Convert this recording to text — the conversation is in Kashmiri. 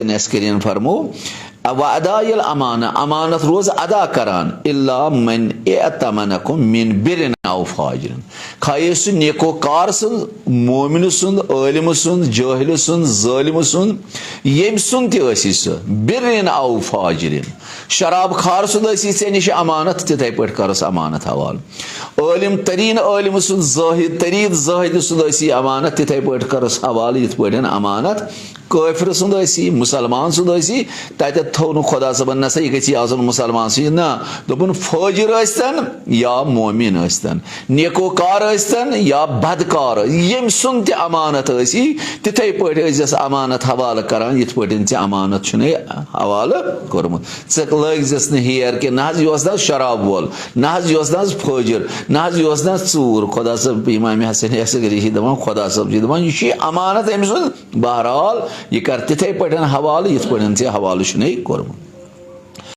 नस्करियन फरमो अदायल अमाना अमानत रोज अदा करान इल्ला मन एतमनकुम मिन बिरन औ फाजिरन खाये सु नेकोकार सुन मोमिन सुन आलिम सुन जाहिल सुन जालिम सुन येम सुन ते सु बिरन औ फाजिरन शराब खार सुन ऐसे निश अमानत तिथे पट करस अमानत हवाल आलिम तरीन आलिम सुन जाहिद तरीन जाहिद सुन ऐसी अमानत तिथे पट करस हवाल यथ पटन अमानत काफिर सुन ऐसी मुसलमान सुन ऐसी तत थो न खुदा सबन नसा यह गई आजन मुसलमान सु ना दोपन फाजिर आस्तन या मोमिन आस्तन नेकोकार आस्तन या बदकार यम सुन ते अमानत ऐसी तिथे पट अमानत हवाल करान यथ पटन ते अमानत छुने हवाल कोरमुत च लगिस न हेर के ना ना शराब वोल ना ना फाजिर ना ना चूर खुदा सब इमाम हसन असगरी दपान खुदा सब दपान अमानत अम सुन बहरहाल यह कर तिथे पटन हवाल यथ पटन ते हवाल छुने कोरमुत।